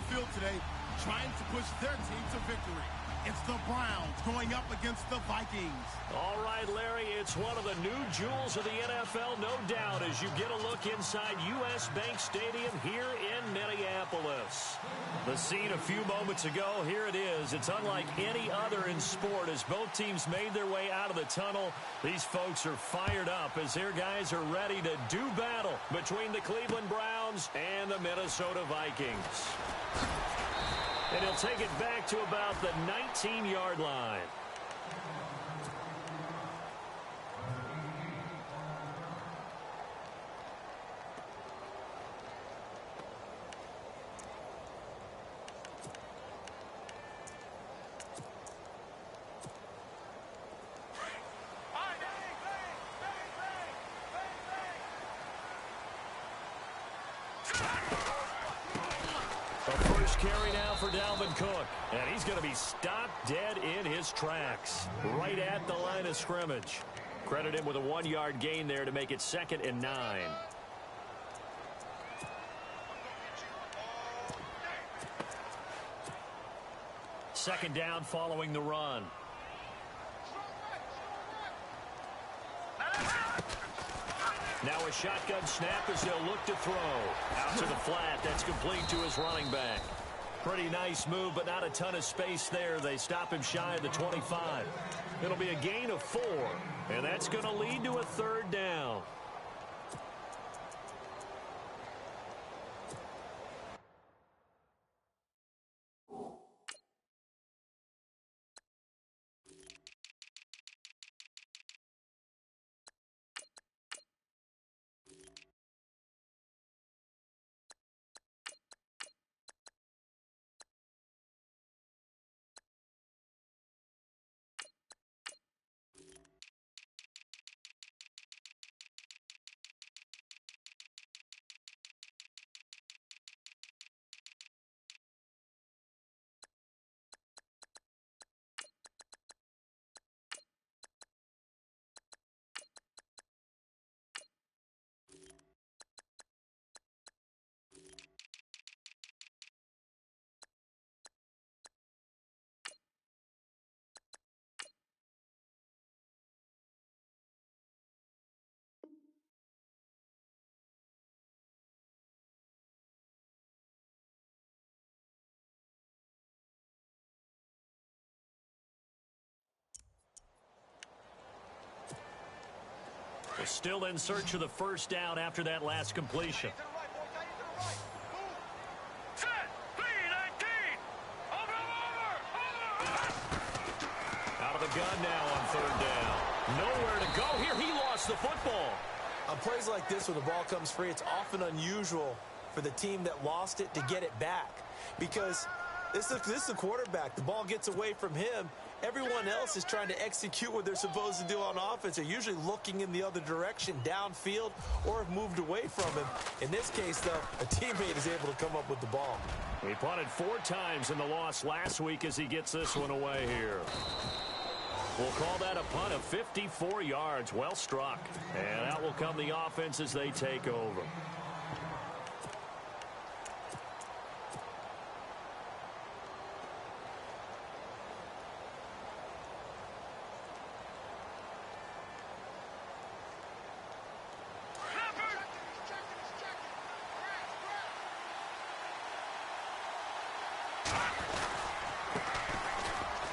field today trying to push their team to victory. It's the Browns going up against the Vikings. All right, Larry, it's one of the new jewels of the NFL, no doubt, as you get a look inside U.S. Bank Stadium here in Minneapolis. The scene a few moments ago, here it is. It's unlike any other in sport as both teams made their way out of the tunnel. These folks are fired up as their guys are ready to do battle between the Cleveland Browns and the Minnesota Vikings. And he'll take it back to about the 19-yard line. Carry now for Dalvin Cook, and he's going to be stopped dead in his tracks, right at the line of scrimmage. Credit him with a 1-yard gain there to make it 2nd and 9. Second down following the run. Now a shotgun snap as they'll look to throw. Out to the flat. That's complete to his running back. Pretty nice move, but not a ton of space there. They stop him shy of the 25. It'll be a gain of 4, and that's going to lead to a 3rd down. We're still in search of the first down after that last completion. Out of the gun now on 3rd down. Nowhere to go here. He lost the football. On plays like this, when the ball comes free, it's often unusual for the team that lost it to get it back. Because this is the quarterback. The ball gets away from him. Everyone else is trying to execute what they're supposed to do on offense. They're usually looking in the other direction, downfield, or have moved away from him. In this case, though, a teammate is able to come up with the ball. He punted 4 times in the loss last week as he gets this one away here. We'll call that a punt of 54 yards. Well struck. And out will come the offense as they take over.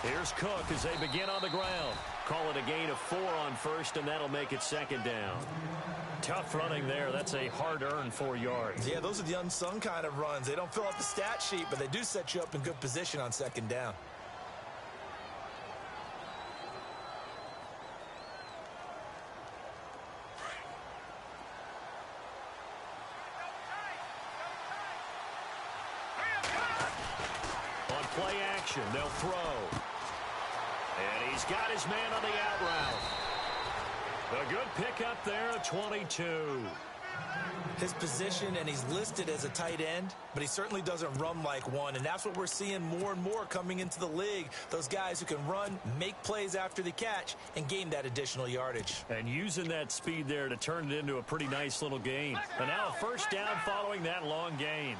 Here's Cook as they begin on the ground. Call it a gain of 4 on 1st, and that'll make it 2nd down. Tough running there. That's a hard-earned 4 yards. Yeah, those are the unsung kind of runs. They don't fill out the stat sheet, but they do set you up in good position on 2nd down. On play action, they'll throw. And he's got his man on the out route. A good pickup there at 22. His position, and he's listed as a tight end, but he certainly doesn't run like one, and that's what we're seeing more and more coming into the league. Those guys who can run, make plays after the catch, and gain that additional yardage. And using that speed there to turn it into a pretty nice little gain. And now a 1st down following that long gain.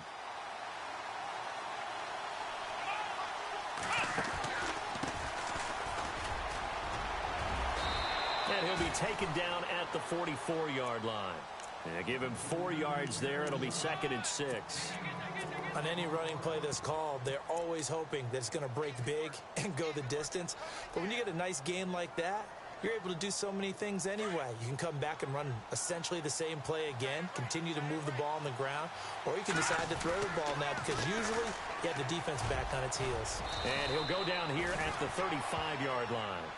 he'll be taken down at the 44-yard line. Give him 4 yards there. It'll be 2nd and 6. On any running play that's called, they're always hoping that it's going to break big and go the distance. But when you get a nice gain like that, you're able to do so many things anyway. You can come back and run essentially the same play again, continue to move the ball on the ground, or you can decide to throw the ball now because usually you have the defense back on its heels. And he'll go down here at the 35-yard line.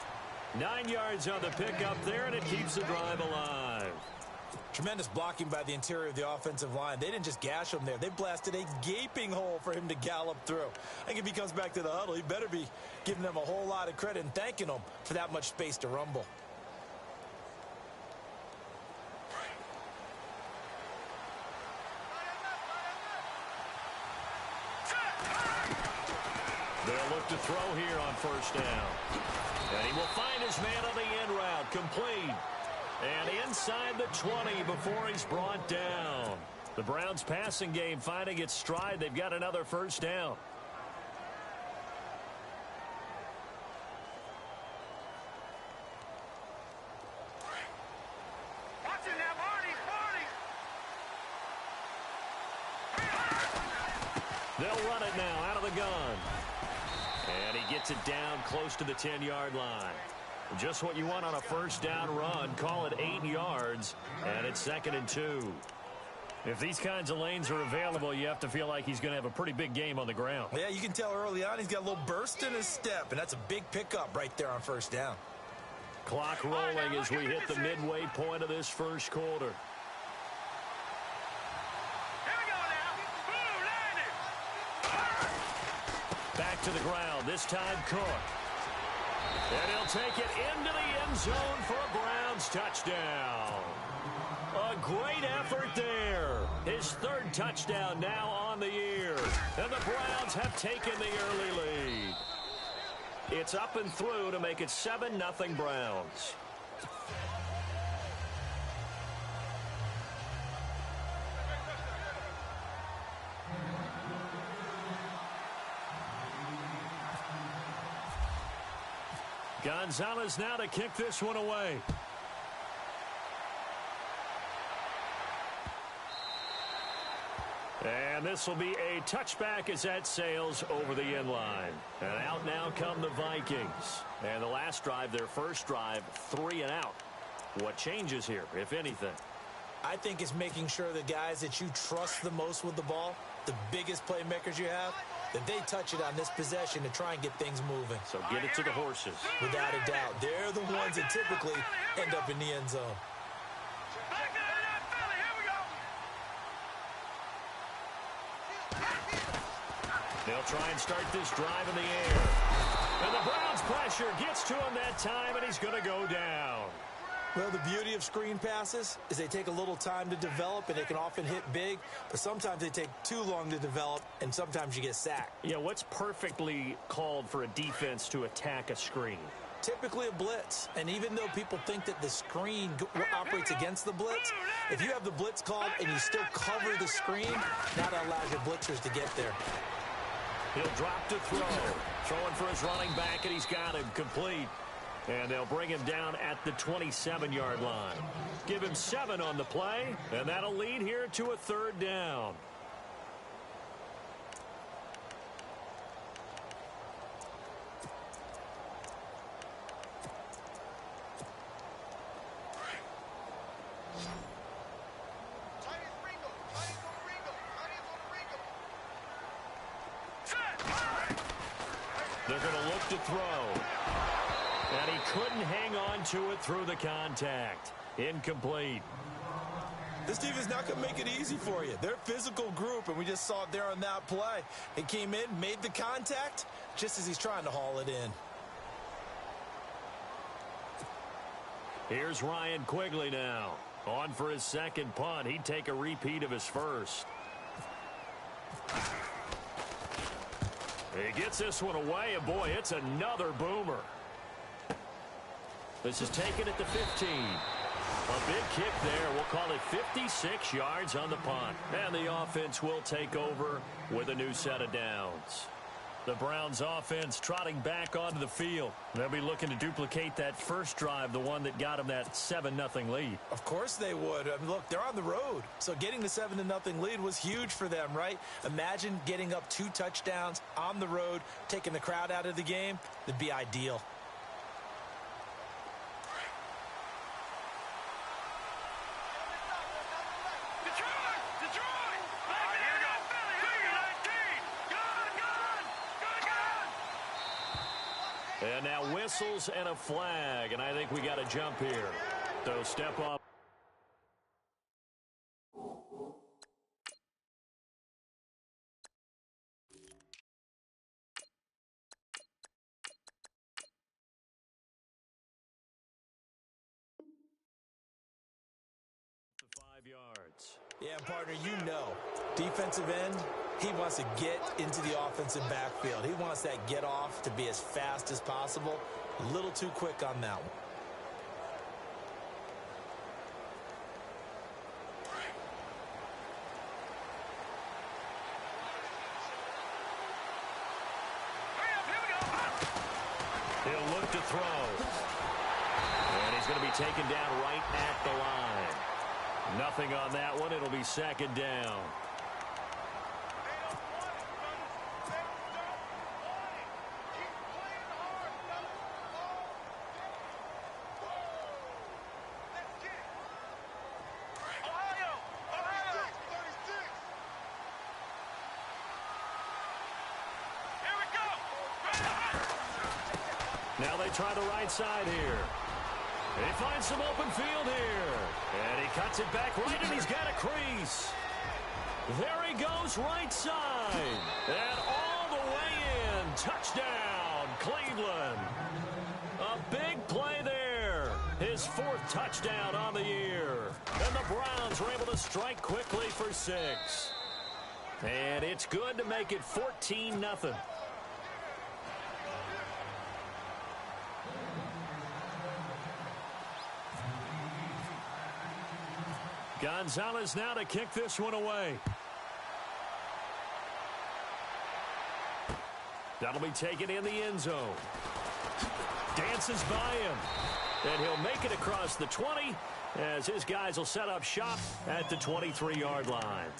9 yards on the pickup there, and it keeps the drive alive. Tremendous blocking by the interior of the offensive line. They didn't just gash him there. They blasted a gaping hole for him to gallop through. I think if he comes back to the huddle, he better be giving them a whole lot of credit and thanking them for that much space to rumble. They'll look to throw here on 1st down. And he will find his man on the end route. Complete. And inside the 20 before he's brought down. The Browns passing game finding its stride. They've got another 1st down. They'll run it now out of the gun. And he gets it down close to the 10-yard line. Just what you want on a 1st down run. Call it 8 yards, and it's 2nd and 2. If these kinds of lanes are available, you have to feel like he's going to have a pretty big game on the ground. Yeah, you can tell early on he's got a little burst in his step, and that's a big pickup right there on 1st down. Clock rolling as we hit the midway point of this 1st quarter. Back to the ground, this time Cook. And he'll take it into the end zone for a Browns touchdown. A great effort there. His 3rd touchdown now on the year. And the Browns have taken the early lead. It's up and through to make it 7-0 Browns. Gonzalez now to kick this one away. And this will be a touchback as that sails over the end line. And out now come the Vikings. And the last drive, their 1st drive, 3 and out. What changes here, if anything? I think it's making sure the guys that you trust the most with the ball, the biggest playmakers you have, that they touch it on this possession to try and get things moving. So get it to the horses. Without a doubt. They're the ones that typically end up in the end zone. They'll try and start this drive in the air. And the Browns pressure gets to him that time, and he's going to go down. Well, the beauty of screen passes is they take a little time to develop, and they can often hit big, but sometimes they take too long to develop, and sometimes you get sacked. Yeah, what's perfectly called for a defense to attack a scree? Typically a blitz, and even though people think that the screen operates against the blitz, if you have the blitz called and you still cover the screen, now that allows your blitzers to get there. He'll drop to throw. Throwing for his running back, and he's got him complete. And they'll bring him down at the 27-yard line. Give him 7 on the play, and that'll lead here to a 3rd down. They're going to look to throw. And he couldn't hang on to it through the contact. Incomplete. This team is not going to make it easy for you. They're a physical group, and we just saw it there on that play. He came in, made the contact, just as he's trying to haul it in. Here's Ryan Quigley now. On for his 2nd punt. He'd take a repeat of his 1st. He gets this one away, and boy, it's another boomer. This is taken at the 15. A big kick there. We'll call it 56 yards on the punt. And the offense will take over with a new set of downs. The Browns offense trotting back onto the field. They'll be looking to duplicate that first drive, the one that got them that 7-0 lead. Of course they would. I mean, look, they're on the road. So getting the 7-0 lead was huge for them, right? Imagine getting up 2 touchdowns on the road, taking the crowd out of the game. That'd be ideal. And now whistles and a flag, and I think we got a jump here. So step up. The 5 yards. Yeah, partner, you know, defensive end, he wants to get into the offensive backfield. He wants that get off to be as fast as possible. A little too quick on that one. He'll look to throw. And he's going to be taken down right at the line. Nothing on that one. It'll be 2nd down. Now they try the right side here. He finds some open field here. And he cuts it back right, and he's got a crease. There he goes right side. And all the way in. Touchdown, Cleveland. A big play there. His 4th touchdown on the year. And the Browns are able to strike quickly for 6. And it's good to make it 14-0. Gonzalez now to kick this one away. That'll be taken in the end zone. Dances by him. And he'll make it across the 20 as his guys will set up shop at the 23-yard line.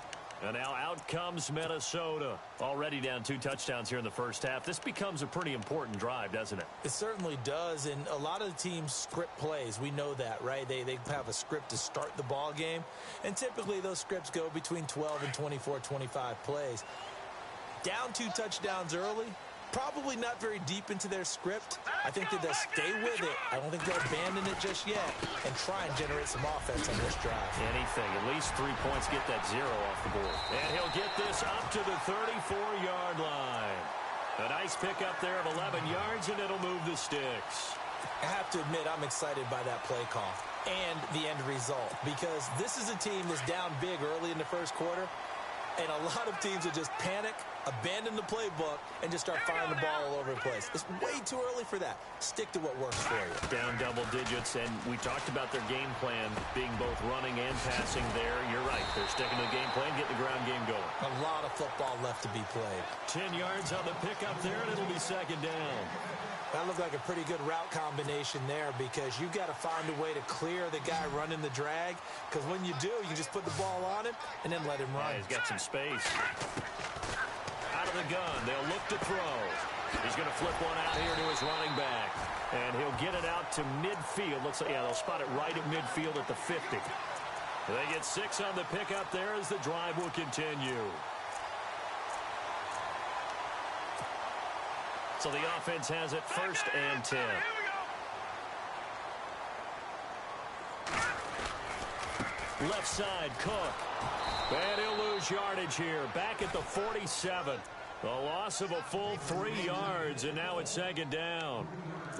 And now out comes Minnesota. Already down 2 touchdowns here in the first half. This becomes a pretty important drive, doesn't it? It certainly does, and a lot of the teams script plays. We know that, right? They have a script to start the ball game, and typically those scripts go between 12 and 24, 25 plays. Down 2 touchdowns early, probably not very deep into their script. I think that they'll stay with it. I don't think they'll abandon it just yet and try and generate some offense on this drive. Anything. At least 3 points, get that 0 off the board. And he'll get this up to the 34-yard line. A nice pickup there of 11 yards, and it'll move the sticks. I have to admit, I'm excited by that play call and the end result, because this is a team that's down big early in the first quarter, and a lot of teams will just panic, abandon the playbook, and just start firing the ball all over the place. It's way too early for that. Stick to what works for you. Down double digits, and we talked about their game plan being both running and passing there. You're right. They're sticking to the game plan, getting the ground game going. A lot of football left to be played. 10 yards on the pickup there, and it'll be 2nd down. That looked like a pretty good route combination there, because you've got to find a way to clear the guy running the drag, because when you do, you just put the ball on him and then let him run. Yeah, he's got some space. Out of the gun, they'll look to throw. He's going to flip one out here to his running back, and he'll get it out to midfield. Looks like, yeah, they'll spot it right at midfield at the 50. They get 6 on the pickup there as the drive will continue. So the offense has it 1st and 10. Left side, Cook. And he'll lose yardage here. Back at the 47. A loss of a full 3 yards, and now it's 2nd down.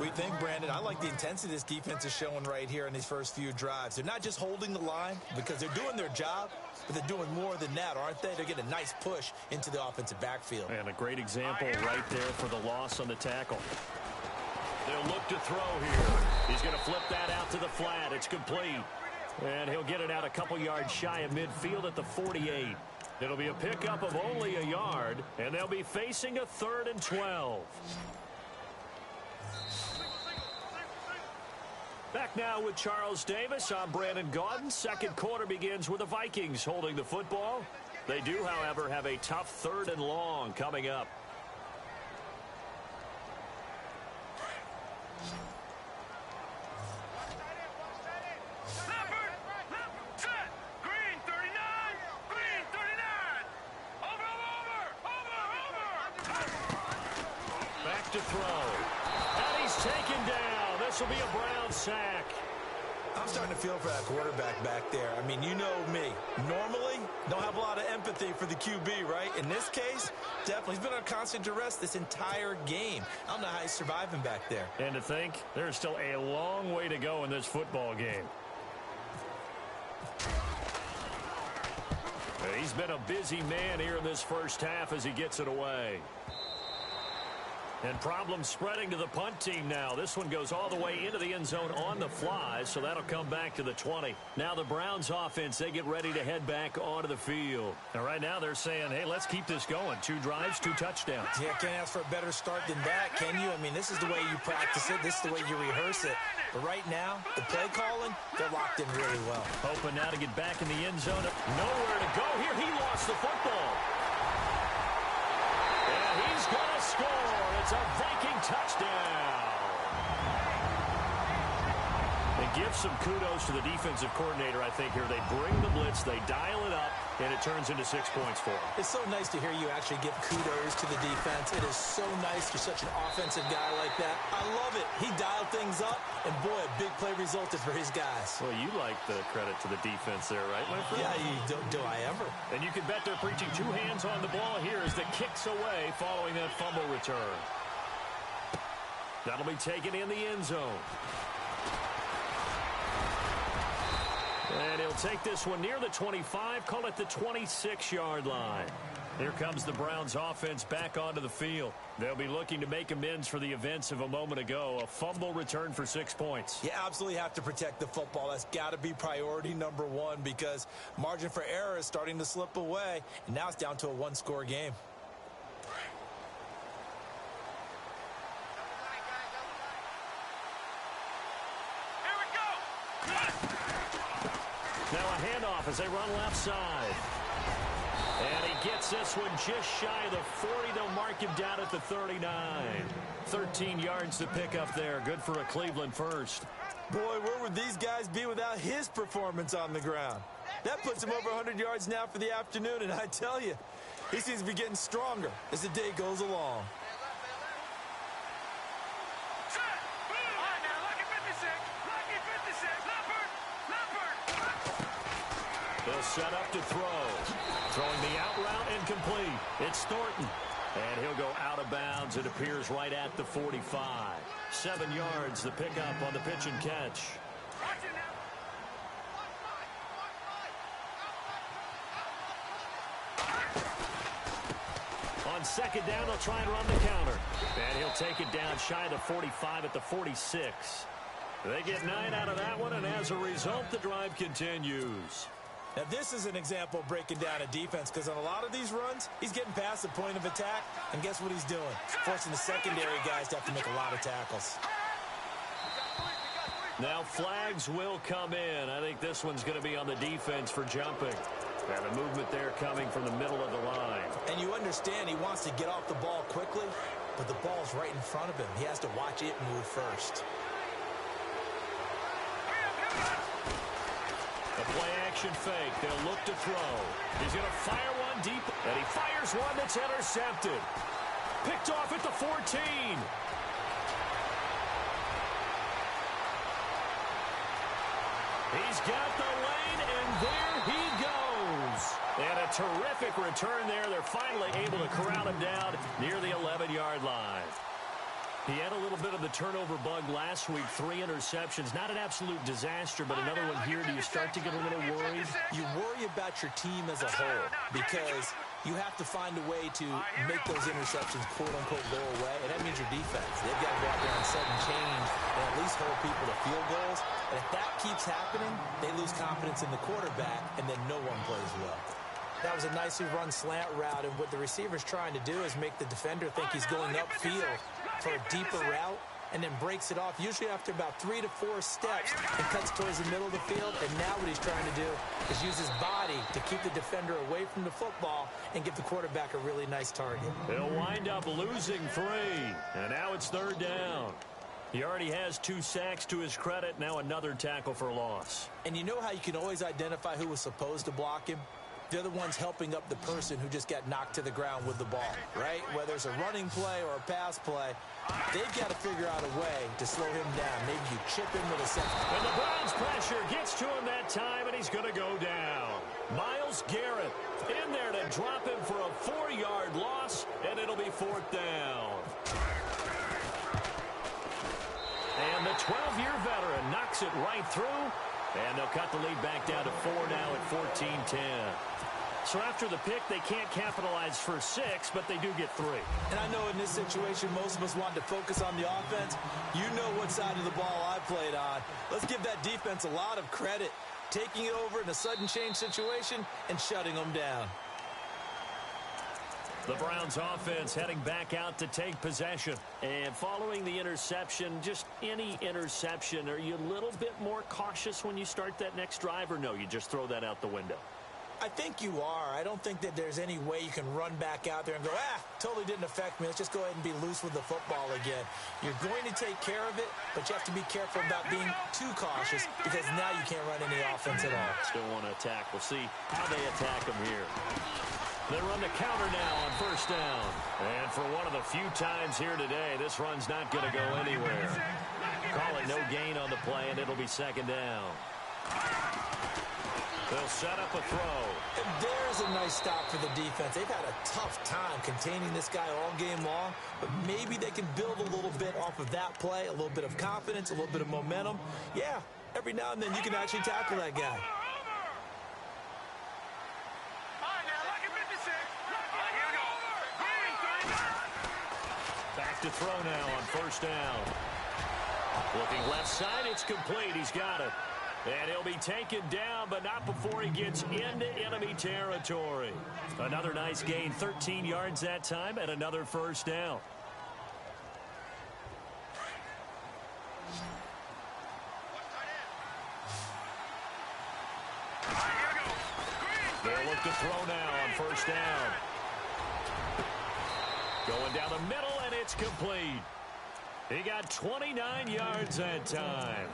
We think, Brandon, I like the intensity this defense is showing right here in these first few drives. They're not just holding the line because they're doing their job, but they're doing more than that, aren't they? They're getting a nice push into the offensive backfield. And a great example right there for the loss on the tackle. They'll look to throw here. He's going to flip that out to the flat. It's complete. And he'll get it out a couple yards shy of midfield at the 48. It'll be a pickup of only a yard, and they'll be facing a 3rd and 12. Back now with Charles Davis. I'm Brandon Gaudin. Second quarter begins with the Vikings holding the football. They do, however, have a tough 3rd and long coming up. To throw. And he's taken down. This will be a Brown sack. I'm starting to feel for that quarterback back there. I mean, you know me. Normally, don't have a lot of empathy for the QB, right? In this case, definitely. He's been on constant duress this entire game. I don't know how he's surviving back there. And to think, there's still a long way to go in this football game. He's been a busy man here in this first half as he gets it away. And problems spreading to the punt team now. This one goes all the way into the end zone on the fly, so that'll come back to the 20. Now the Browns offense, they get ready to head back onto the field. And right now they're saying, hey, let's keep this going. 2 drives, 2 touchdowns. Yeah, can't ask for a better start than that, can you? I mean, this is the way you practice it. This is the way you rehearse it. But right now, the play calling, they're locked in really well. Hoping now to get back in the end zone. Nowhere to go here. He lost the football. And he's going to score. It's a Viking touchdown. And give some kudos to the defensive coordinator, I think, here. They bring the blitz, they dial it up, and it turns into 6 points for them. It's so nice to hear you actually give kudos to the defense. It is so nice. You're such an offensive guy like that. I love it. He dialed things up, and boy, a big play resulted for his guys. Well, you like the credit to the defense there, right, my friend? Yeah, do I ever. And you can bet they're preaching 2 hands on the ball here as the kick's away following that fumble return. That'll be taken in the end zone. And he'll take this one near the 25, call it the 26-yard line. Here comes the Browns offense back onto the field. They'll be looking to make amends for the events of a moment ago. A fumble return for 6 points. You absolutely have to protect the football. That's got to be priority number 1 because margin for error is starting to slip away. And now it's down to a 1-score game. Now a handoff as they run left side. And he gets this one just shy of the 40. They'll mark him down at the 39. 13 yards to pick up there. Good for a Cleveland first. Boy, where would these guys be without his performance on the ground? That puts him over 100 yards now for the afternoon, and I tell you, he seems to be getting stronger as the day goes along. They'll set up to throw. Throwing the out route incomplete. It's Thornton. And he'll go out of bounds. It appears right at the 45. 7 yards, the pickup on the pitch and catch. On second down, they'll try and run the counter. And he'll take it down shy of the 45 at the 46. They get 9 out of that one, and as a result, the drive continues. Now, this is an example of breaking down a defense because on a lot of these runs, he's getting past the point of attack, and guess what he's doing? Forcing the secondary guys to have to make a lot of tackles. Now flags will come in. I think this one's going to be on the defense for jumping. And the movement there coming from the middle of the line. And you understand he wants to get off the ball quickly, but the ball's right in front of him. He has to watch it move first. A play-action fake. They'll look to throw. He's going to fire one deep, and he fires one that's intercepted. Picked off at the 14. He's got the lane, and there he goes. And a terrific return there. They're finally able to corral him down near the 11-yard line. He had a little bit of the turnover bug last week, 3 interceptions. Not an absolute disaster, but another one here. Do you start to get a little worried? You worry about your team as a whole because you have to find a way to make those interceptions, quote-unquote, go away, and that means your defense. They've got to go out there and set and change and at least hold people to field goals. And if that keeps happening, they lose confidence in the quarterback, and then no one plays well. That was a nicely run slant route, and what the receiver's trying to do is make the defender think he's going upfield for a deeper route, and then breaks it off, usually after about 3 to 4 steps, and cuts towards the middle of the field. And now what he's trying to do is use his body to keep the defender away from the football and give the quarterback a really nice target. He'll wind up losing 3, and now it's 3rd down. He already has 2 sacks to his credit, now another tackle for loss. And you know how you can always identify who was supposed to block him? They're the ones helping up the person who just got knocked to the ground with the ball, right? Whether it's a running play or a pass play, they've got to figure out a way to slow him down. Maybe you chip him with a second. And the Browns pressure gets to him that time, and he's going to go down. Myles Garrett in there to drop him for a 4-yard loss, and it'll be 4th down. And the 12-year veteran knocks it right through, and they'll cut the lead back down to 4 now at 14-10. So after the pick, they can't capitalize for 6, but they do get 3. And I know in this situation, most of us want to focus on the offense. You know what side of the ball I played on. Let's give that defense a lot of credit, taking it over in a sudden change situation and shutting them down. The Browns offense heading back out to take possession. And following the interception, just any interception, are you a little bit more cautious when you start that next drive, or no, you just throw that out the window? I think you are. I don't think that there's any way you can run back out there and go, totally didn't affect me. Let's just go ahead and be loose with the football again. You're going to take care of it, but you have to be careful about being too cautious because now you can't run any offense at all. Still want to attack. We'll see how they attack them here. They run the counter now on 1st down. And for one of the few times here today, this run's not going to go anywhere. Call it no gain on the play, and it'll be 2nd down. They'll set up a throw. And there's a nice stop for the defense. They've had a tough time containing this guy all game long, but maybe they can build a little bit off of that play, a little bit of confidence, a little bit of momentum. Yeah, every now and then you can actually tackle that guy. Back to throw now on 1st down. Looking left side, it's complete. He's got it. And he'll be taken down, but not before he gets into enemy territory. Another nice gain, 13 yards that time, and another 1st down. They'll look to throw now on 1st down. Going down the middle, and it's complete. He got 29 yards that time.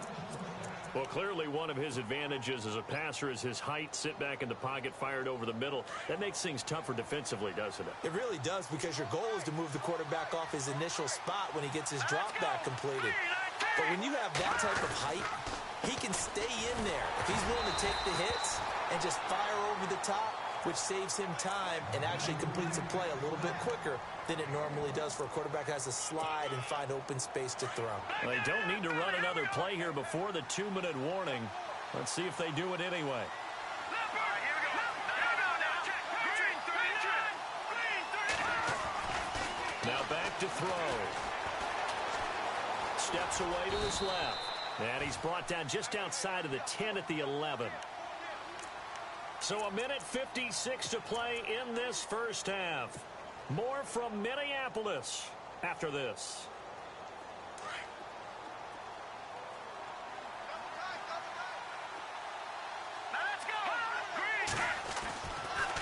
Well, clearly one of his advantages as a passer is his height. Sit back in the pocket, fired over the middle. That makes things tougher defensively, doesn't it? It really does, because your goal is to move the quarterback off his initial spot when he gets his drop back completed. But when you have that type of height, he can stay in there. If he's willing to take the hits and just fire over the top, which saves him time and actually completes a play a little bit quicker than it normally does for a quarterback who has to slide and find open space to throw. They don't need to run another play here before the 2-minute warning. Let's see if they do it anyway. Now back to throw. Steps away to his left. And he's brought down just outside of the 10 at the 11. So 1:56 to play in this 1st half. More from Minneapolis after this.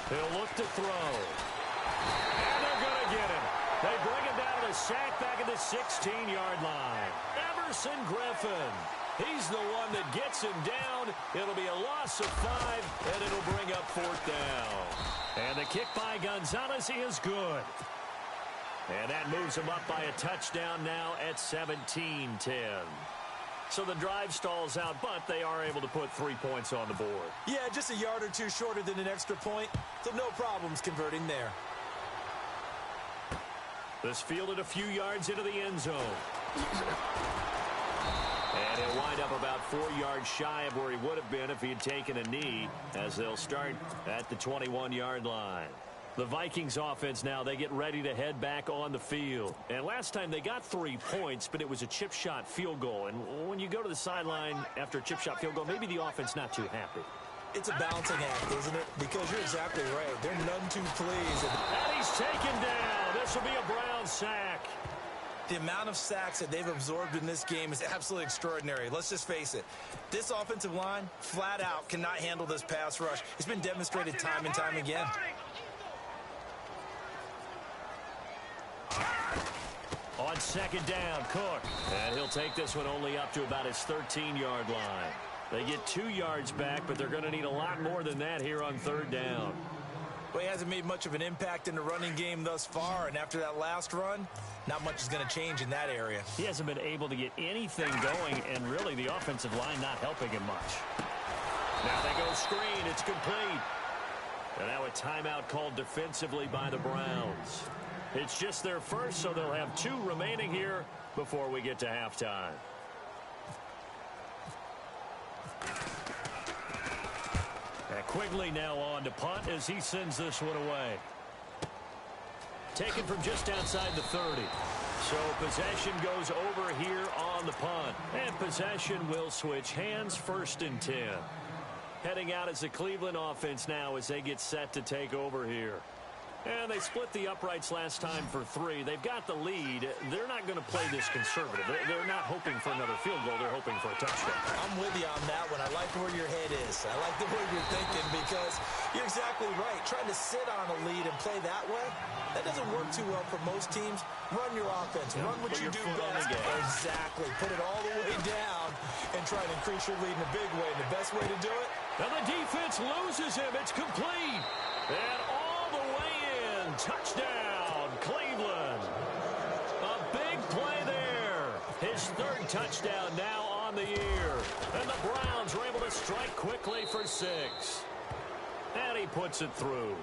He'll look to throw. And they're going to get him. They bring him down to the sack back at the 16-yard line. Everson Griffin. He's the one that gets him down. It'll be a loss of 5, and it'll bring up 4th down. And the kick by Gonzalez is good. And that moves him up by a touchdown now at 17-10. So the drive stalls out, but they are able to put 3 points on the board. Yeah, just a yard or two shorter than an extra point, so no problems converting there. This fielded a few yards into the end zone. And he'll wind up about 4 yards shy of where he would have been if he had taken a knee, as they'll start at the 21-yard line. The Vikings offense now, they get ready to head back on the field. And last time they got 3 points, but it was a chip shot field goal. And when you go to the sideline after a chip shot field goal, maybe the offense not too happy. It's a balancing act, isn't it? Because you're exactly right. They're none too pleased. And he's taken down. This will be a Brown sack. The amount of sacks that they've absorbed in this game is absolutely extraordinary. Let's just face it. This offensive line, flat out, cannot handle this pass rush. It's been demonstrated time and time again. On second down, Cook. And he'll take this one only up to about his 13-yard line. They get 2 yards back, but they're going to need a lot more than that here on third down. Well, he hasn't made much of an impact in the running game thus far, and after that last run, not much is going to change in that area. He hasn't been able to get anything going, and really the offensive line not helping him much. Now they go screen. It's complete. And now a timeout called defensively by the Browns. It's just their first, so they'll have 2 remaining here before we get to halftime. And Quigley now on to punt as he sends this one away. Taken from just outside the 30. So possession goes over here on the punt. And possession will switch hands, 1st and 10. Heading out as the Cleveland offense now as they get set to take over here. And they split the uprights last time for 3. They've got the lead. They're not going to play this conservative. They're not hoping for another field goal. They're hoping for a touchdown. I'm with you on that one. I like where your head is. I like the way you're thinking because you're exactly right. Trying to sit on a lead and play that way, that doesn't work too well for most teams. Run your offense. Run what you do best. Exactly. Put it all the way down and try to increase your lead in a big way. And the best way to do it? Now the defense loses him. It's complete. And all the way in. Touchdown, Cleveland. A big play there. His 3rd touchdown now on the year. And the Browns are able to strike quickly for 6. And he puts it through.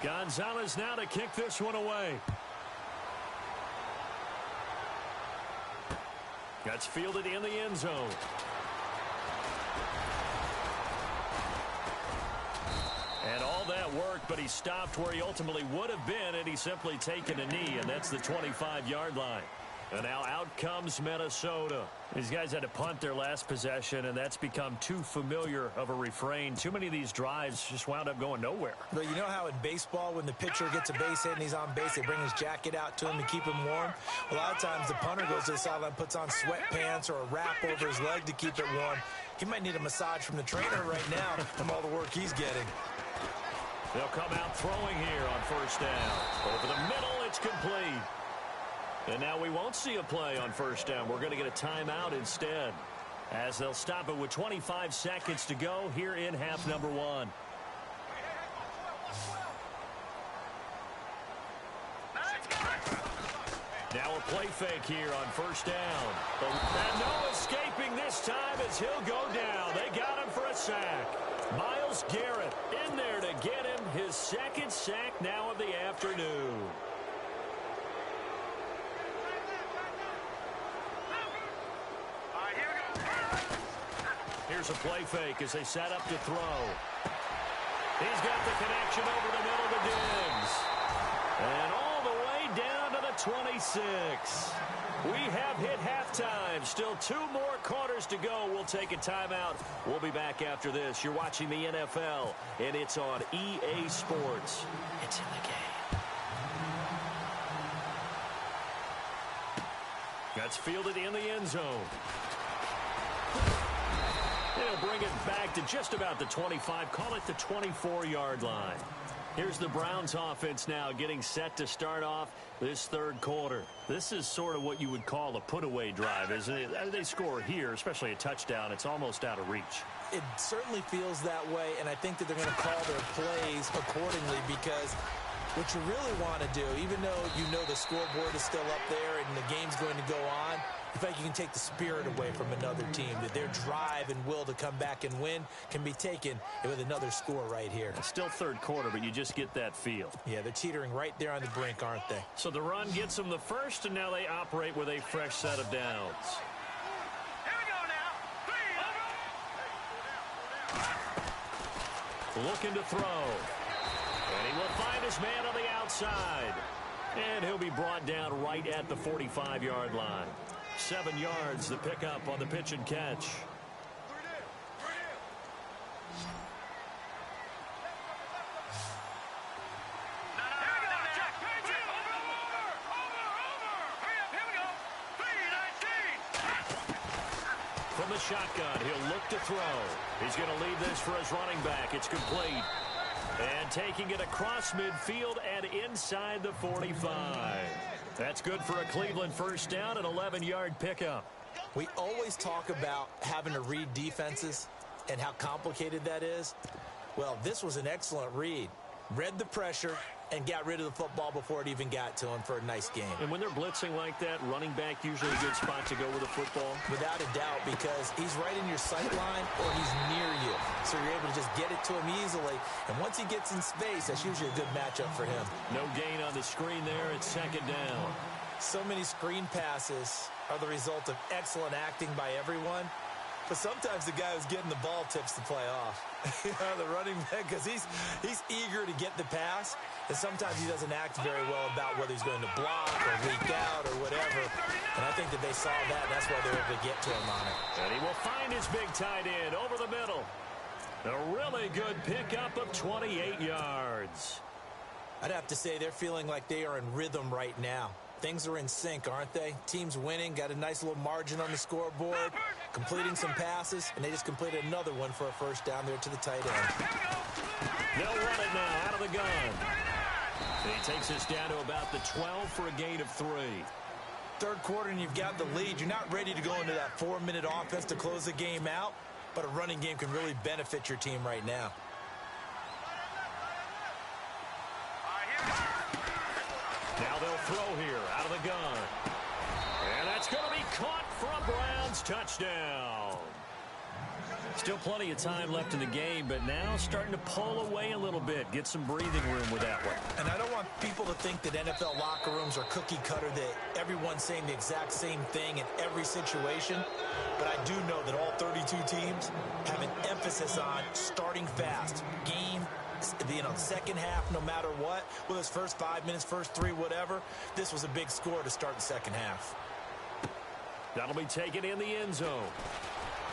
Gonzalez now to kick this one away. That's fielded in the end zone. And all that work, but he stopped where he ultimately would have been, and he's simply taken a knee, and that's the 25-yard line. And now out comes Minnesota. These guys had to punt their last possession, and that's become too familiar of a refrain. Too many of these drives just wound up going nowhere. But you know how in baseball, when the pitcher gets a base hit and he's on base, they bring his jacket out to him to keep him warm? A lot of times the punter goes to the sideline, puts on sweatpants or a wrap over his leg to keep it warm. He might need a massage from the trainer right now from all the work he's getting. They'll come out throwing here on 1st down. Over the middle, it's complete. And now we won't see a play on 1st down. We're going to get a timeout instead, as they'll stop it with 25 seconds to go here in half number 1. Now a play fake here on 1st down. And no escaping this time as he'll go down. They got him for a sack. Myles Garrett in there to get him his 2nd sack now of the afternoon. Here's a play fake as they set up to throw. He's got the connection over the middle to Diggs. And all the way down to the 26. We have hit halftime. Still 2 more quarters to go. We'll take a timeout. We'll be back after this. You're watching the NFL, and it's on EA Sports. It's in the game. That's fielded in the end zone. They'll bring it back to just about the 25. Call it the 24-yard line. Here's the Browns offense now getting set to start off this 3rd quarter. This is sort of what you would call a put-away drive, isn't it? They score here, especially a touchdown. It's almost out of reach. It certainly feels that way, and I think that they're going to call their plays accordingly because what you really want to do, even though you know the scoreboard is still up there and the game's going to go on, in fact, you can take the spirit away from another team, that their drive and will to come back and win can be taken with another score right here. It's still 3rd quarter, but you just get that feel. Yeah, they're teetering right there on the brink, aren't they? So the run gets them the first, and now they operate with a fresh set of downs. Here we go now. Looking to throw. And he will find his man on the outside. And he'll be brought down right at the 45-yard line. 7 yards, the pickup on the pitch and catch. From the shotgun, he'll look to throw. He's going to leave this for his running back. It's complete. And taking it across midfield and inside the 45. That's good for a Cleveland first down, an 11-yard pickup. We always talk about having to read defenses and how complicated that is. Well, this was an excellent read. Read the pressure and got rid of the football before it even got to him for a nice game. And when they're blitzing like that, running back usually a good spot to go with the football? Without a doubt, because he's right in your sight line or he's near you. So you're able to just get it to him easily. And once he gets in space, that's usually a good matchup for him. No gain on the screen there. It's second down. So many screen passes are the result of excellent acting by everyone. But sometimes the guy who's getting the ball tips the play off. The running back, because he's eager to get the pass, and sometimes he doesn't act very well about whether he's going to block or leak out or whatever. And I think that they saw that, and that's why they were able to get to him on it. And he will find his big tight end over the middle. A really good pickup of 28 yards. I'd have to say they're feeling like they are in rhythm right now. Things are in sync, aren't they? Team's winning, got a nice little margin on the scoreboard, completing some passes, and they just completed another one for a first down there to the tight end. They'll run it now out of the gun. And he takes us down to about the 12 for a gain of 3. Third quarter and you've got the lead. You're not ready to go into that 4-minute offense to close the game out, but a running game can really benefit your team right now. Now they'll throw here out of the gun. And that's going to be caught for a Browns touchdown. Still plenty of time left in the game, but now starting to pull away a little bit. Get some breathing room with that one. And I don't want people to think that NFL locker rooms are cookie cutter, that everyone's saying the exact same thing in every situation. But I do know that all 32 teams have an emphasis on starting fast. Second half, no matter what, whether it's first 5 minutes, first 3, whatever, this was a big score to start the second half. That'll be taken in the end zone.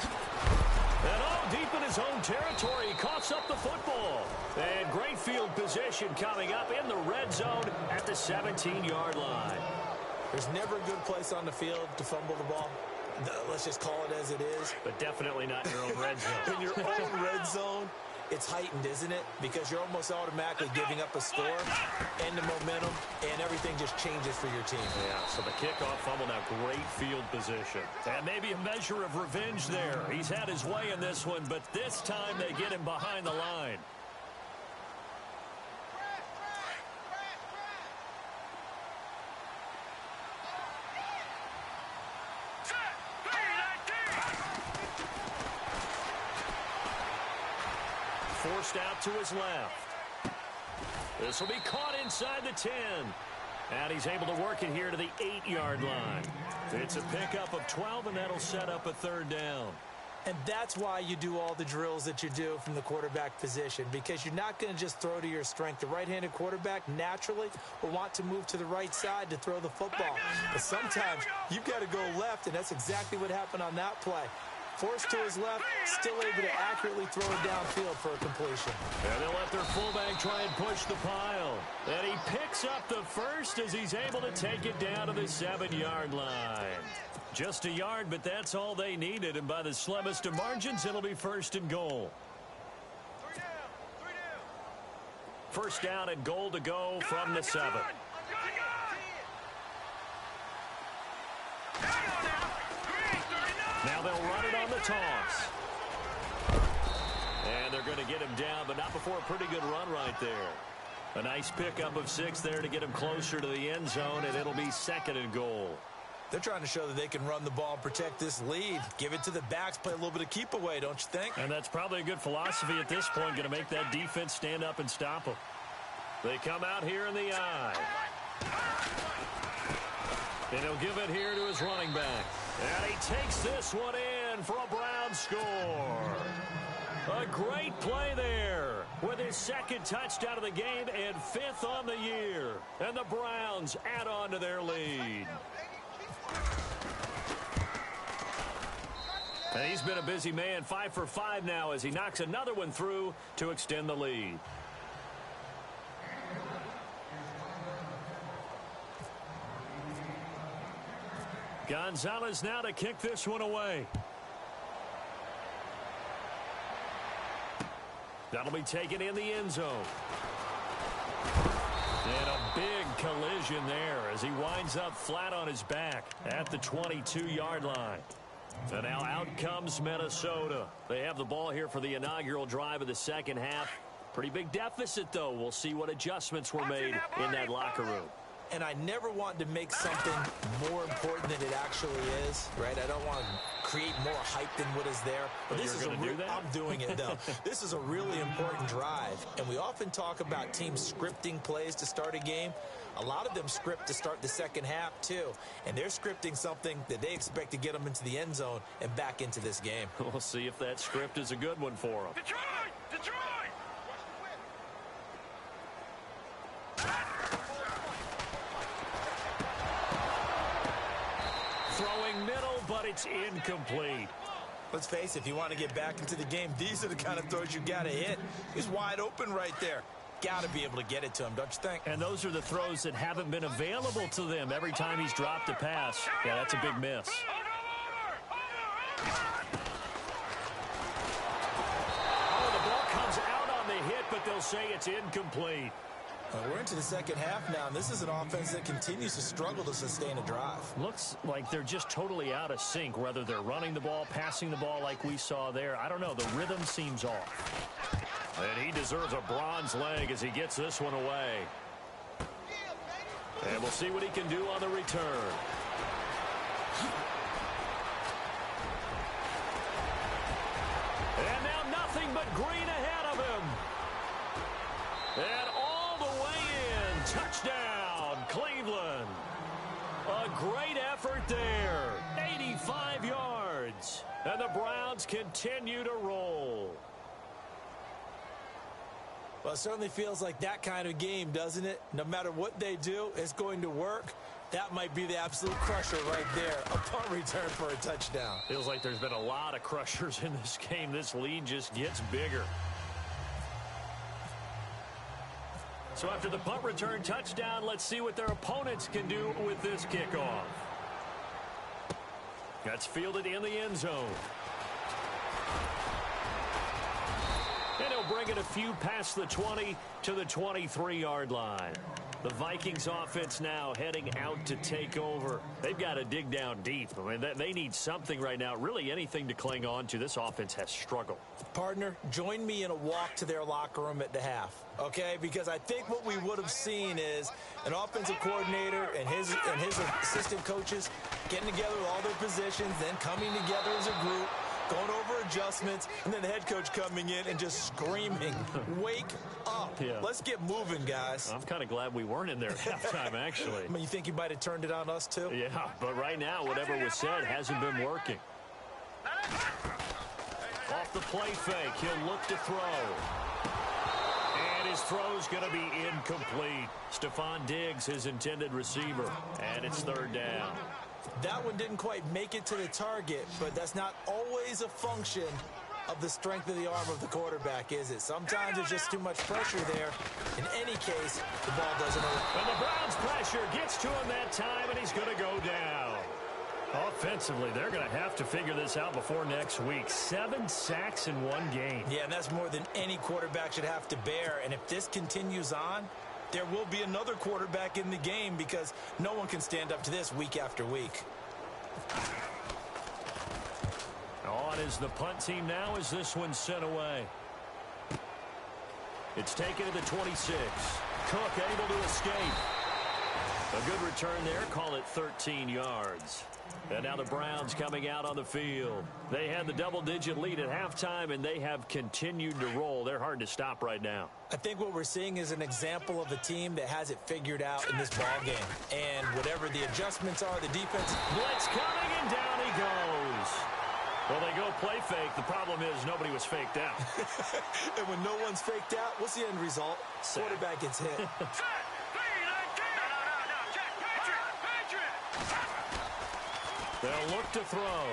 And deep in his own territory, he coughs up the football. And great field position coming up in the red zone at the 17-yard line. There's never a good place on the field to fumble the ball. Let's just call it as it is. But definitely not in your own red zone. In your own red zone, it's heightened, isn't it? Because you're almost automatically giving up a score and the momentum, and everything just changes for your team. Yeah, so the kickoff fumble, now great field position. And maybe a measure of revenge there. He's had his way in this one, but this time they get him behind the line. Forced out to his left. This will be caught inside the 10. And he's able to work it here to the 8-yard line. It's a pickup of 12, and that'll set up a third down. And that's why you do all the drills that you do from the quarterback position, because you're not going to just throw to your strength. The right-handed quarterback naturally will want to move to the right side to throw the football. But sometimes you've got to go left, and that's exactly what happened on that play. Forced to his left, still able to accurately throw it downfield for a completion. And they'll let their fullback try and push the pile. And he picks up the first as he's able to take it down to the 7-yard line. Just a yard, but that's all they needed. And by the slimmest of margins, it'll be first and goal. First down and goal to go from the 7. Now they'll run it on the toss. And they're going to get him down, but not before a pretty good run right there. A nice pickup of 6 there to get him closer to the end zone, and it'll be second and goal. They're trying to show that they can run the ball and protect this lead. Give it to the backs, play a little bit of keep away, don't you think? And that's probably a good philosophy at this point, going to make that defense stand up and stop them. They come out here in the eye. And he'll give it here to his running back. And he takes this one in for a Browns score. A A great play there with his second touchdown of the game and 5th on the year. And the Browns add on to their lead. And he's been a busy man, 5 for 5 now as he knocks another one through to extend the lead. Gonzalez now to kick this one away. That'll be taken in the end zone. And a big collision there as he winds up flat on his back at the 22-yard line. And now out comes Minnesota. They have the ball here for the inaugural drive of the second half. Pretty big deficit, though. We'll see what adjustments were made in that locker room. And I never want to make something more important than it actually is, right? I don't want to create more hype than what is there. But this is I'm doing it, though. This is a really important drive. And we often talk about teams scripting plays to start a game. A lot of them script to start the second half, too. And they're scripting something that they expect to get them into the end zone and back into this game. We'll see if that script is a good one for them. Detroit! Detroit! Throwing middle, but it's incomplete. Let's face it, if you want to get back into the game, these are the kind of throws you got to hit. He's wide open right there. Got to be able to get it to him, don't you think? And those are the throws that haven't been available to them every time he's dropped a pass. Yeah, that's a big miss. Oh, the ball comes out on the hit, but they'll say it's incomplete. We're into the second half now, and this is an offense that continues to struggle to sustain a drive. Looks like they're just totally out of sync, whether they're running the ball, passing the ball like we saw there. I don't know. The rhythm seems off. And he deserves a bronze leg as he gets this one away. And we'll see what he can do on the return. And now nothing but green ahead of him. And all the way in. Touchdown, Cleveland. A great effort there. 85 yards. And the Browns continue to roll. Well, it certainly feels like that kind of game, doesn't it? No matter what they do, it's going to work. That might be the absolute crusher right there. A punt return for a touchdown. Feels like there's been a lot of crushers in this game. This lead just gets bigger. So after the punt return touchdown, let's see what their opponents can do with this kickoff. That's fielded in the end zone. And he'll bring it a few past the 20 to the 23-yard line. The Vikings offense now heading out to take over. They've got to dig down deep. I mean, they need something right now, really anything to cling on to. This offense has struggled. Partner, join me in a walk to their locker room at the half, okay? Because I think what we would have seen is an offensive coordinator and his assistant coaches getting together with all their positions, then coming together as a group, going over adjustments, and then the head coach coming in and just screaming, wake up. Yeah. Let's get moving, guys. I'm kind of glad we weren't in there at halftime, actually. I mean, you think you might have turned it on us, too? Yeah, but right now, whatever was said hasn't been working. Off the play fake, he'll look to throw. And his throw's going to be incomplete. Stephon Diggs, his intended receiver, and it's third down. That one didn't quite make it to the target, but that's not always a function of the strength of the arm of the quarterback, is it? Sometimes there's just too much pressure there. In any case, the ball doesn't hurt. And the Browns' pressure gets to him that time, and he's going to go down. Offensively, they're going to have to figure this out before next week. 7 sacks in one game. Yeah, and that's more than any quarterback should have to bear. And if this continues on, there will be another quarterback in the game because no one can stand up to this week after week. On is the punt team now as this one's sent away. It's taken to the 26. Cook able to escape. A good return there. Call it 13 yards. And now the Browns coming out on the field. They had the double-digit lead at halftime, and they have continued to roll. They're hard to stop right now. I think what we're seeing is an example of a team that has it figured out in this ball game. And whatever the adjustments are, the defense... Blitz coming, and down he goes. Well, they go play fake. The problem is nobody was faked out. And when no one's faked out, what's the end result? Quarterback gets hit. They'll look to throw.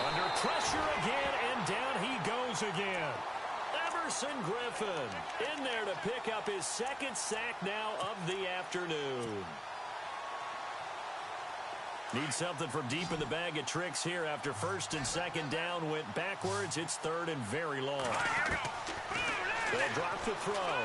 Under pressure again, and down he goes again. Everson Griffin in there to pick up his second sack now of the afternoon. Need something from deep in the bag of tricks here after first and second down went backwards. It's third and very long. They'll drop to throw.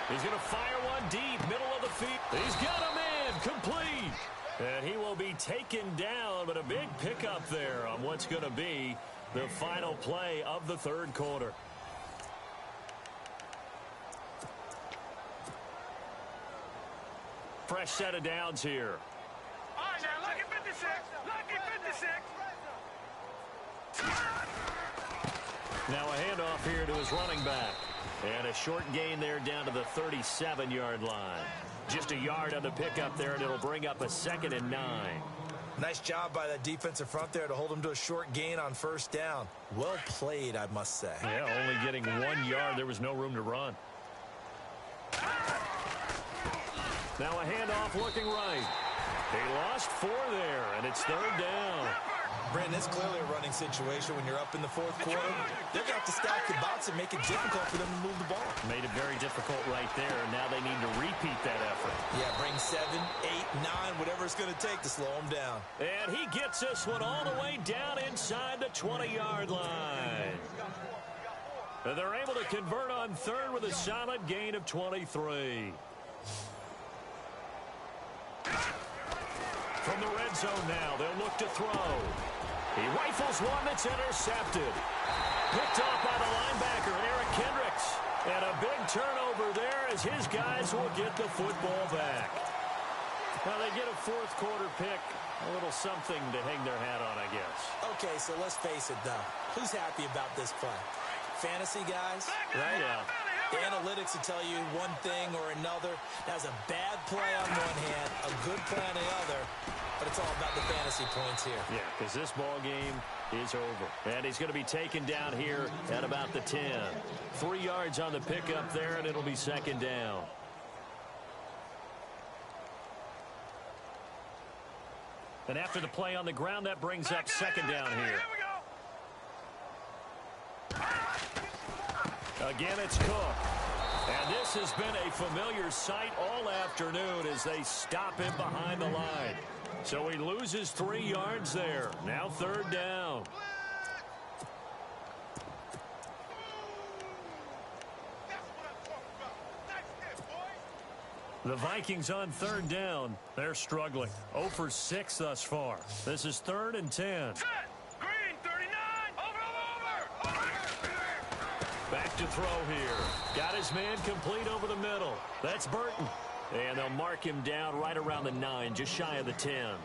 He's going to fire one deep, middle of the field. He's got a man, complete. And he will be taken down, but a big pickup there on what's going to be the final play of the third quarter. Fresh set of downs here. All right, now, lucky 56. Lucky 56. Now a handoff here to his running back. And a short gain there down to the 37-yard line. Just a yard on the pickup there, and it'll bring up a 2nd and 9. Nice job by that defensive front there to hold him to a short gain on first down. Well played, I must say. Yeah, only getting 1 yard. There was no room to run. Now a handoff looking right. They lost 4 there, and it's third down. Brandon, it's clearly a running situation when you're up in the fourth quarter. They're going to have to stack the box and make it difficult for them to move the ball. Made it very difficult right there, and now they need to repeat that effort. Yeah, bring 7, 8, 9, whatever it's going to take to slow them down. And he gets this one all the way down inside the 20-yard line. And they're able to convert on third with a solid gain of 23. From the red zone now, they'll look to throw. He rifles one that's intercepted. Picked off by the linebacker, Eric Kendricks. And a big turnover there as his guys will get the football back. Well, they get a fourth quarter pick. A little something to hang their hat on, I guess. Okay, so let's face it, though. Who's happy about this play? Fantasy guys? Right, yeah. The analytics will tell you one thing or another. That's a bad play on one hand, a good play on the other. But it's all about the fantasy points here. Yeah, because this ball game is over. And he's going to be taken down here at about the 10. 3 yards on the pickup there, and it'll be second down. And after the play on the ground, that brings up second down here. Again, it's Cook. And this has been a familiar sight all afternoon as they stop him behind the line. So he loses 3 yards there. Now third down. The Vikings on third down. They're struggling. 0 for 6 thus far. This is 3rd and 10. Green, 39. Over. Back to throw here. Got his man complete over the middle. That's Burton. And they'll mark him down right around the 9, just shy of the 10.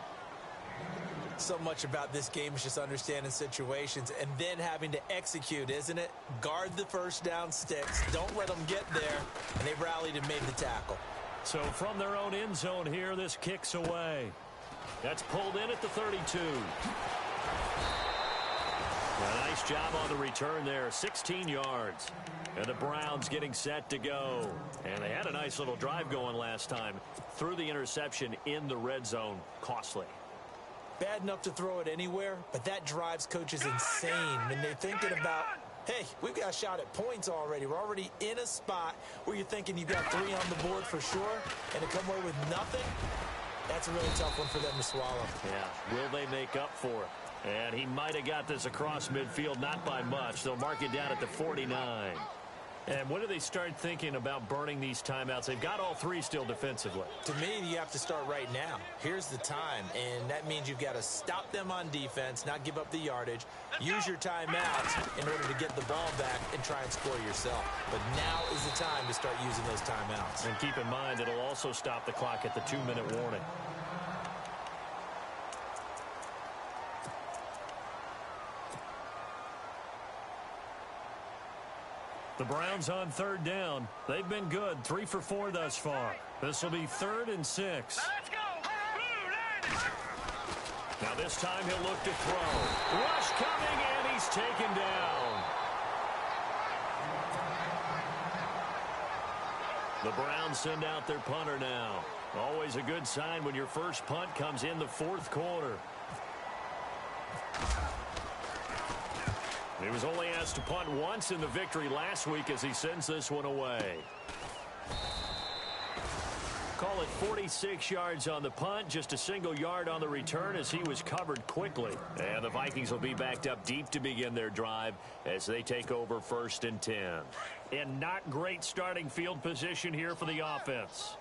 So much about this game is just understanding situations and then having to execute, isn't it? Guard the first down sticks. Don't let them get there. And they rallied and made the tackle. So from their own end zone here, this kicks away. That's pulled in at the 32. A nice job on the return there, 16 yards. And the Browns getting set to go. And they had a nice little drive going last time. Threw the interception in the red zone. Costly. Bad enough to throw it anywhere, but that drives coaches insane when they're thinking about, hey, we've got a shot at points already. We're already in a spot where you're thinking you've got 3 on the board for sure, and to come away with nothing, that's a really tough one for them to swallow. Yeah, will they make up for it? And he might have got this across midfield, not by much. They'll mark it down at the 49. And when do they start thinking about burning these timeouts? They've got all 3 still defensively. To me, you have to start right now. Here's the time, and that means you've got to stop them on defense, not give up the yardage, use your timeouts in order to get the ball back and try and score yourself. But now is the time to start using those timeouts. And keep in mind, it'll also stop the clock at the 2-minute warning. The Browns on third down. They've been good, 3 for 4 thus far. This will be 3rd and 6. Let's go. Now Now this time he'll look to throw. Rush coming, and he's taken down. The Browns send out their punter now. Always a good sign when your first punt comes in the fourth quarter. He was only asked to punt once in the victory last week as he sends this one away. Call it 46 yards on the punt, just a single yard on the return as he was covered quickly. And the Vikings will be backed up deep to begin their drive as they take over 1st and 10. And not great starting field position here for the offense.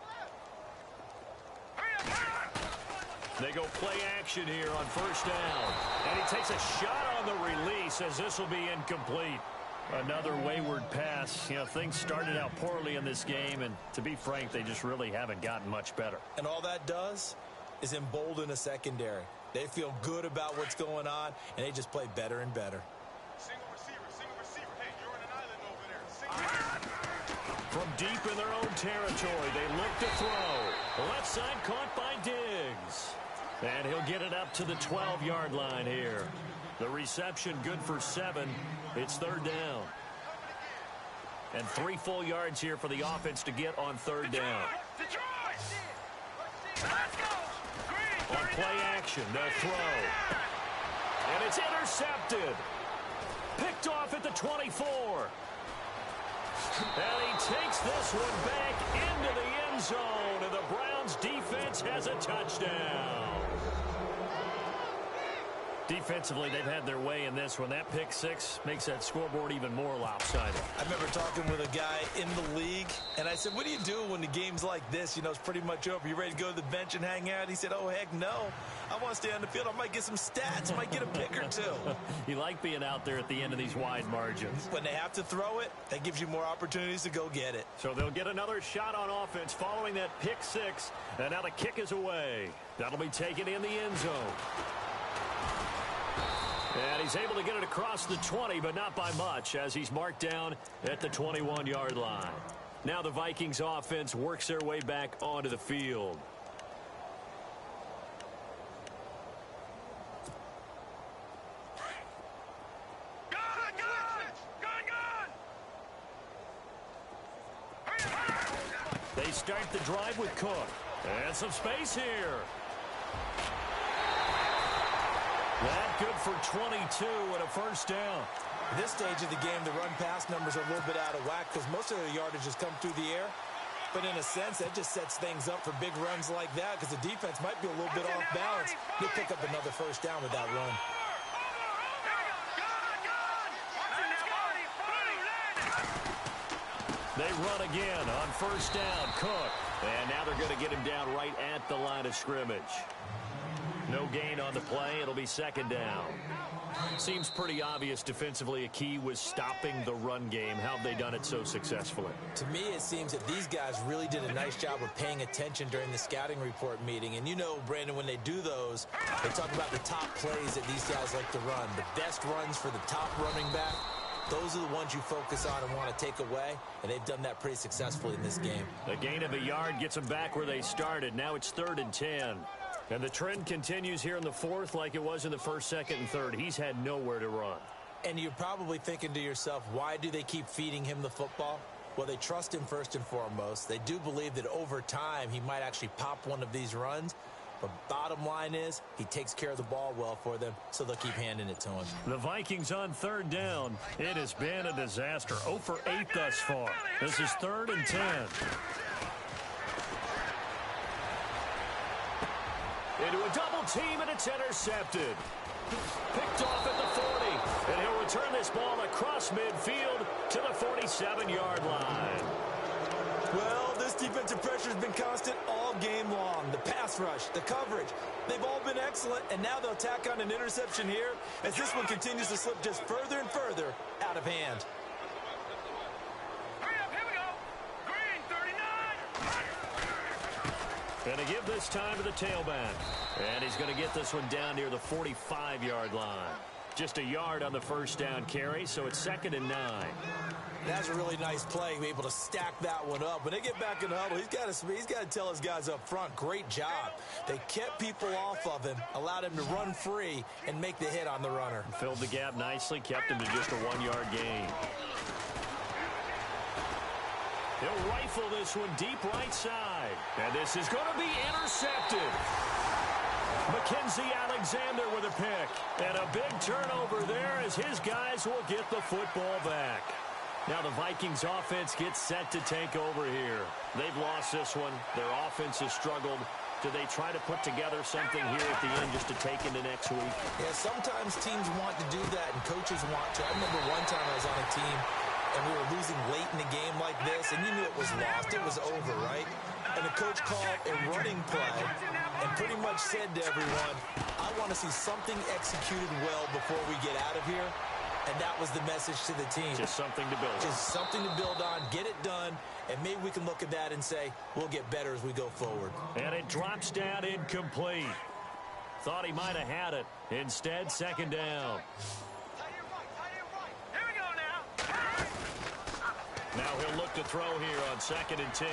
They go play action here on 1st down. And he takes a shot on the release as this will be incomplete. Another wayward pass. You know, things started out poorly in this game, and to be frank, they just really haven't gotten much better. And all that does is embolden a secondary. They feel good about what's going on, and they just play better and better. Single receiver. Hey, you're on an island over there. From deep in their own territory, they look to throw. Left side caught by Diggs. And he'll get it up to the 12-yard line here. The reception good for 7. It's 3rd down. And 3 full yards here for the offense to get on 3rd down. On play action, the throw. And it's intercepted. Picked off at the 24. And he takes this one back into the end zone. And the Browns defense has a touchdown. Defensively, they've had their way in this one. That pick 6 makes that scoreboard even more lopsided. I remember talking with a guy in the league, and I said, what do you do when the game's like this? You know, it's pretty much over. You ready to go to the bench and hang out? He said, oh, heck no. I want to stay on the field. I might get some stats. I might get a pick or 2. You like being out there at the end of these wide margins. When they have to throw it, that gives you more opportunities to go get it. So they'll get another shot on offense following that pick 6, and now the kick is away. That'll be taken in the end zone. And he's able to get it across the 20, but not by much, as he's marked down at the 21-yard line. Now the Vikings offense works their way back onto the field. They start the drive with Cook. And some space here. That good for 22 and a 1st down. At this stage of the game, the run-pass numbers are a little bit out of whack because most of their yardage has come through the air. But in a sense, that just sets things up for big runs like that because the defense might be a little bit off balance. They pick up another 1st down with that run. They run again on 1st down. Cook. And now they're going to get him down right at the line of scrimmage. No gain on the play. It'll be 2nd down. Seems pretty obvious defensively a key was stopping the run game. How have they done it so successfully? To me, it seems that these guys really did a nice job of paying attention during the scouting report meeting. And you know, Brandon, when they do those, they talk about the top plays that these guys like to run. The best runs for the top running back. Those are the ones you focus on and want to take away, and they've done that pretty successfully in this game. A gain of a yard gets them back where they started. Now it's 3rd and 10. And the trend continues here in the 4th like it was in the 1st, 2nd, and 3rd. He's had nowhere to run. And you're probably thinking to yourself, why do they keep feeding him the football? Well, they trust him first and foremost. They do believe that over time he might actually pop one of these runs. But bottom line is, he takes care of the ball well for them, so they'll keep handing it to him. The Vikings on 3rd down. It has been a disaster. 0 for 8 thus far. This is 3rd and 10. Into a double team, and it's intercepted. Picked off at the 40. And he'll return this ball across midfield to the 47-yard line. Well, this defensive pressure has been constant all game long. The pass rush, the coverage, they've all been excellent, and now they'll tack on an interception here as this one continues to slip just further and further out of hand. Hurry up, here we go. Green, 39. And to give this time to the tailback. And he's going to get this one down near the 45-yard line. Just a yard on the first down carry, so it's 2nd and 9. That's a really nice play, be able to stack that one up. When they get back in the huddle, he's got to tell his guys up front, great job. They kept people off of him, allowed him to run free, and make the hit on the runner. Filled the gap nicely, kept him to just a 1-yard gain. He'll rifle this one deep right side. And this is going to be intercepted. Mackenzie Alexander with a pick. And a big turnover there as his guys will get the football back. Now the Vikings offense gets set to take over here. They've lost this one. Their offense has struggled. Do they try to put together something here at the end just to take into next week? Yeah, sometimes teams want to do that and coaches want to. I remember one time I was on a team and we were losing late in the game like this, and you knew it was lost. It was over, right? And the coach called a running play and pretty much said to everyone, I want to see something executed well before we get out of here. And that was the message to the team. Just something to build on. Just something to build on, get it done, and maybe we can look at that and say, we'll get better as we go forward. And it drops down incomplete. Thought he might have had it. Instead, 2nd down. Here we go now. Now he'll look to throw here on 2nd and 10.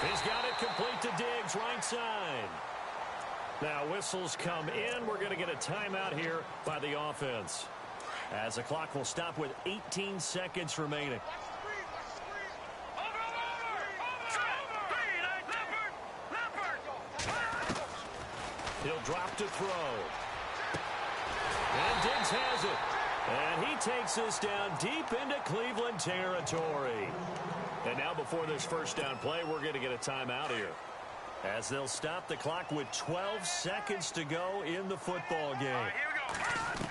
He's got it complete to Diggs, right side. Now whistles come in. We're going to get a timeout here by the offense, as the clock will stop with 18 seconds remaining. He'll drop to throw. And Diggs has it. And he takes this down deep into Cleveland territory. And now before this first down play, we're going to get a timeout here, as they'll stop the clock with 12 seconds to go in the football game. Here we go.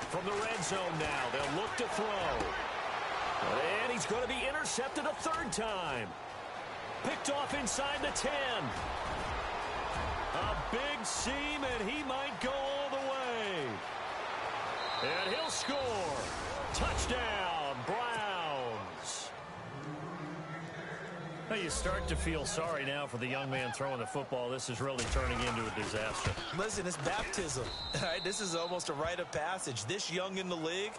From the red zone now, they'll look to throw. And he's going to be intercepted a 3rd time. Picked off inside the 10. A big seam, and he might go all the way. And he'll score. Touchdown, Browns. Now you start to feel sorry now for the young man throwing the football. This is really turning into a disaster. Listen, it's baptism. All right, this is almost a rite of passage. This young in the league,